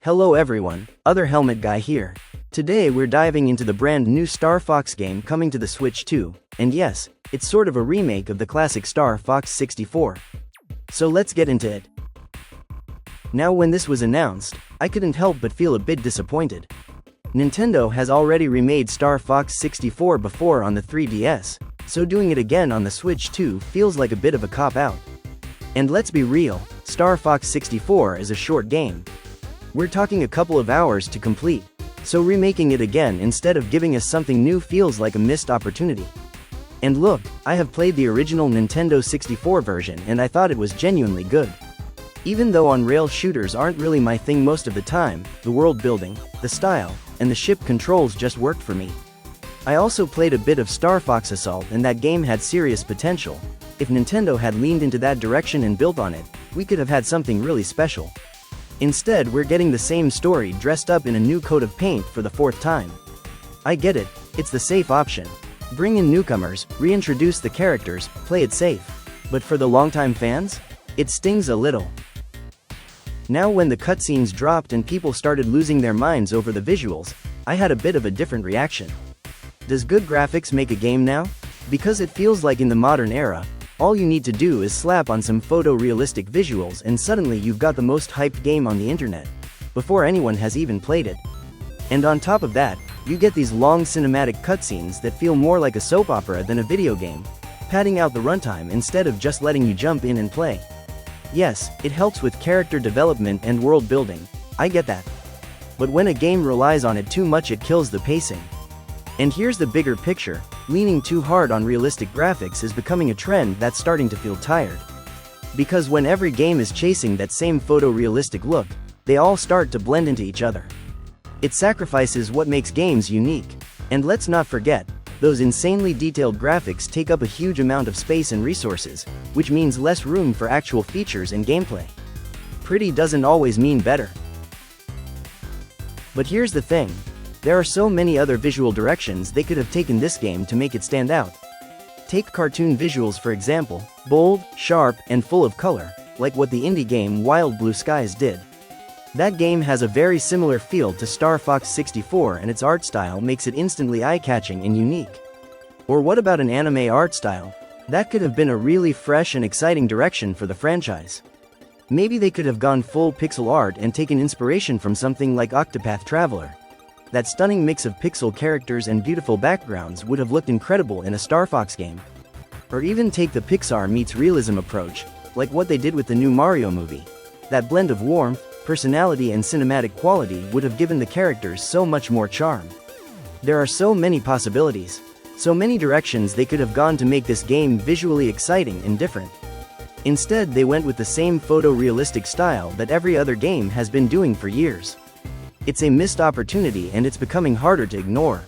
Hello everyone, Other Helmet Guy here. Today we're diving into the brand new Star Fox game coming to the Switch 2, and yes, it's sort of a remake of the classic Star Fox 64. So let's get into it. Now when this was announced, I couldn't help but feel a bit disappointed. Nintendo has already remade Star Fox 64 before on the 3DS, so doing it again on the Switch 2 feels like a bit of a cop-out. And let's be real, Star Fox 64 is a short game. We're talking a couple of hours to complete, so remaking it again instead of giving us something new feels like a missed opportunity. And look, I have played the original Nintendo 64 version and I thought it was genuinely good. Even though on-rail shooters aren't really my thing most of the time, the world building, the style, and the ship controls just worked for me. I also played a bit of Star Fox Assault and that game had serious potential. If Nintendo had leaned into that direction and built on it, we could have had something really special. Instead, we're getting the same story dressed up in a new coat of paint for the fourth time. I get it, it's the safe option. Bring in newcomers, reintroduce the characters, play it safe. But for the longtime fans, it stings a little. Now when the cutscenes dropped and people started losing their minds over the visuals, I had a bit of a different reaction. Does good graphics make a game now? Because it feels like in the modern era, all you need to do is slap on some photorealistic visuals and suddenly you've got the most hyped game on the internet, before anyone has even played it. And on top of that, you get these long cinematic cutscenes that feel more like a soap opera than a video game, padding out the runtime instead of just letting you jump in and play. Yes, it helps with character development and world building, I get that. But when a game relies on it too much it kills the pacing. And here's the bigger picture, leaning too hard on realistic graphics is becoming a trend that's starting to feel tired. Because when every game is chasing that same photorealistic look, they all start to blend into each other. It sacrifices what makes games unique. And let's not forget, those insanely detailed graphics take up a huge amount of space and resources, which means less room for actual features and gameplay. Pretty doesn't always mean better. But here's the thing. There are so many other visual directions they could have taken this game to make it stand out. Take cartoon visuals for example, bold, sharp, and full of color, like what the indie game Wild Blue Skies did. That game has a very similar feel to Star Fox 64 and its art style makes it instantly eye-catching and unique. Or what about an anime art style? That could have been a really fresh and exciting direction for the franchise. Maybe they could have gone full pixel art and taken inspiration from something like Octopath Traveler. That stunning mix of pixel characters and beautiful backgrounds would have looked incredible in a Star Fox game. Or even take the Pixar meets realism approach, like what they did with the new Mario movie. That blend of warmth, personality and cinematic quality would have given the characters so much more charm. There are so many possibilities, so many directions they could have gone to make this game visually exciting and different. Instead they went with the same photorealistic style that every other game has been doing for years. It's a missed opportunity and it's becoming harder to ignore.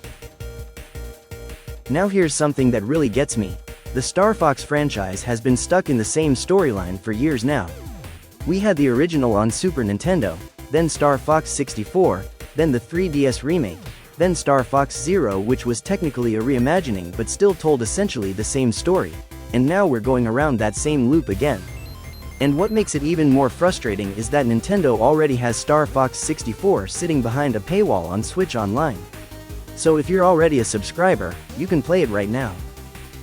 Now here's something that really gets me. The Star Fox franchise has been stuck in the same storyline for years now. We had the original on Super Nintendo, then Star Fox 64, then the 3DS remake, then Star Fox Zero which was technically a reimagining but still told essentially the same story, and now we're going around that same loop again. And what makes it even more frustrating is that Nintendo already has Star Fox 64 sitting behind a paywall on Switch Online. So if you're already a subscriber, you can play it right now.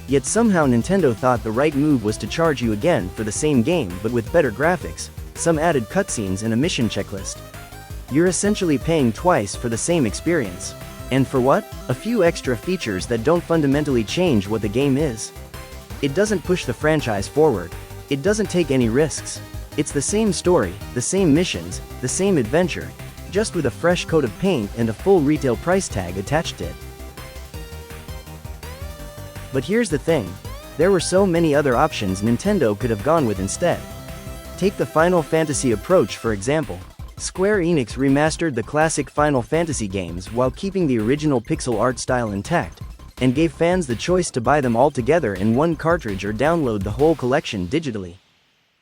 Yet somehow Nintendo thought the right move was to charge you again for the same game but with better graphics, some added cutscenes and a mission checklist. You're essentially paying twice for the same experience. And for what? A few extra features that don't fundamentally change what the game is. It doesn't push the franchise forward. It doesn't take any risks. It's the same story, the same missions, the same adventure, just with a fresh coat of paint and a full retail price tag attached to it. But here's the thing. There were so many other options Nintendo could have gone with instead. Take the Final Fantasy approach for example. Square Enix remastered the classic Final Fantasy games while keeping the original pixel art style intact, and gave fans the choice to buy them all together in one cartridge or download the whole collection digitally.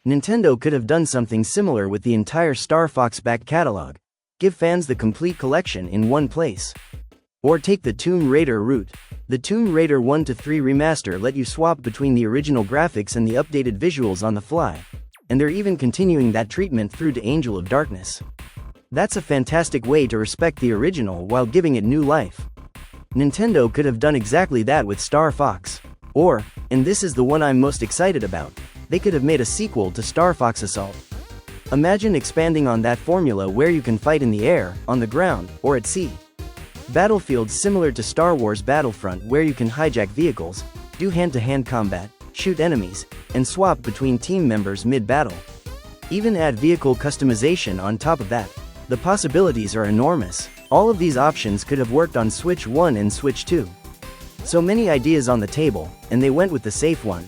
Nintendo could have done something similar with the entire Star Fox back catalog. Give fans the complete collection in one place. Or take the Tomb Raider route. The Tomb Raider 1-3 remaster let you swap between the original graphics and the updated visuals on the fly, and they're even continuing that treatment through to Angel of Darkness. That's a fantastic way to respect the original while giving it new life. Nintendo could have done exactly that with Star Fox. Or, and this is the one I'm most excited about, they could have made a sequel to Star Fox Assault. Imagine expanding on that formula where you can fight in the air, on the ground, or at sea. Battlefields similar to Star Wars Battlefront where you can hijack vehicles, do hand-to-hand combat, shoot enemies, and swap between team members mid-battle. Even add vehicle customization on top of that. The possibilities are enormous. All of these options could have worked on Switch 1 and Switch 2. So many ideas on the table, and they went with the safe one.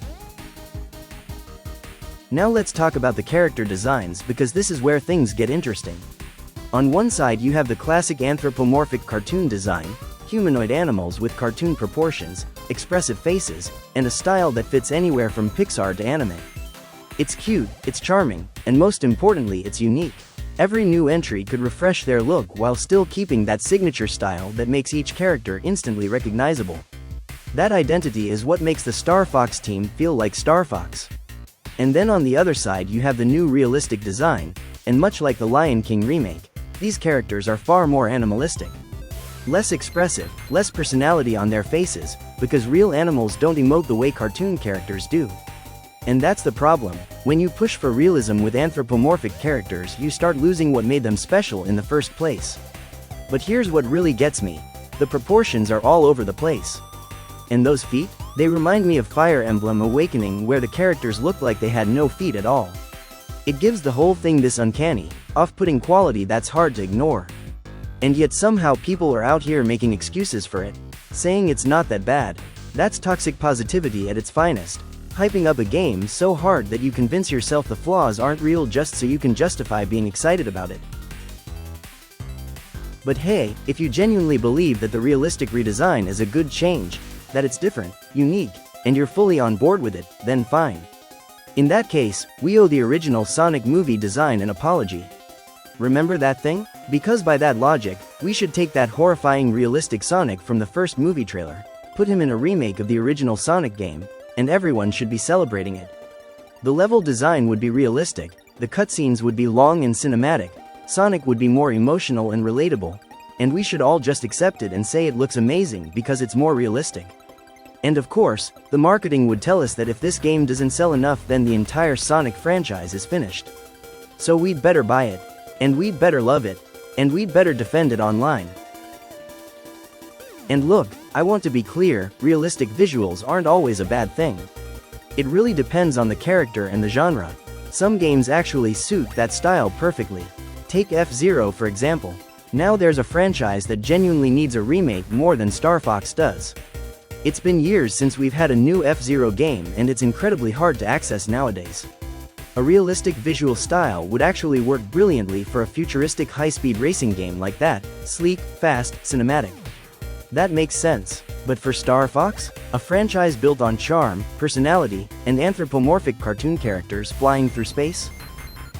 Now let's talk about the character designs because this is where things get interesting. On one side you have the classic anthropomorphic cartoon design, humanoid animals with cartoon proportions, expressive faces, and a style that fits anywhere from Pixar to anime. It's cute, it's charming, and most importantly it's unique. Every new entry could refresh their look while still keeping that signature style that makes each character instantly recognizable. That identity is what makes the Star Fox team feel like Star Fox. And then on the other side you have the new realistic design, and much like the Lion King remake, these characters are far more animalistic. Less expressive, less personality on their faces, because real animals don't emote the way cartoon characters do. And that's the problem. When you push for realism with anthropomorphic characters you start losing what made them special in the first place. But here's what really gets me. The proportions are all over the place. And those feet? They remind me of Fire Emblem Awakening where the characters looked like they had no feet at all. It gives the whole thing this uncanny, off-putting quality that's hard to ignore. And yet somehow people are out here making excuses for it, saying it's not that bad. That's toxic positivity at its finest, hyping up a game so hard that you convince yourself the flaws aren't real just so you can justify being excited about it. But hey, if you genuinely believe that the realistic redesign is a good change, that it's different, unique, and you're fully on board with it, then fine. In that case, we owe the original Sonic movie design an apology. Remember that thing? Because by that logic, we should take that horrifying realistic Sonic from the first movie trailer, put him in a remake of the original Sonic game, and everyone should be celebrating it. The level design would be realistic, the cutscenes would be long and cinematic, Sonic would be more emotional and relatable, and we should all just accept it and say it looks amazing because it's more realistic. And of course, the marketing would tell us that if this game doesn't sell enough then the entire Sonic franchise is finished. So we'd better buy it, and we'd better love it, and we'd better defend it online. And look, I want to be clear, realistic visuals aren't always a bad thing. It really depends on the character and the genre. Some games actually suit that style perfectly. Take F-Zero for example. Now there's a franchise that genuinely needs a remake more than Star Fox does. It's been years since we've had a new F-Zero game and it's incredibly hard to access nowadays. A realistic visual style would actually work brilliantly for a futuristic high-speed racing game like that, sleek, fast, cinematic. That makes sense. But for Star Fox? A franchise built on charm, personality, and anthropomorphic cartoon characters flying through space?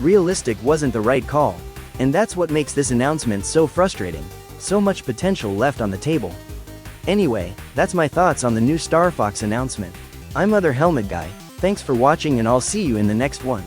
Realistic wasn't the right call. And that's what makes this announcement so frustrating. So much potential left on the table. Anyway, that's my thoughts on the new Star Fox announcement. I'm Other Helmet Guy, thanks for watching and I'll see you in the next one.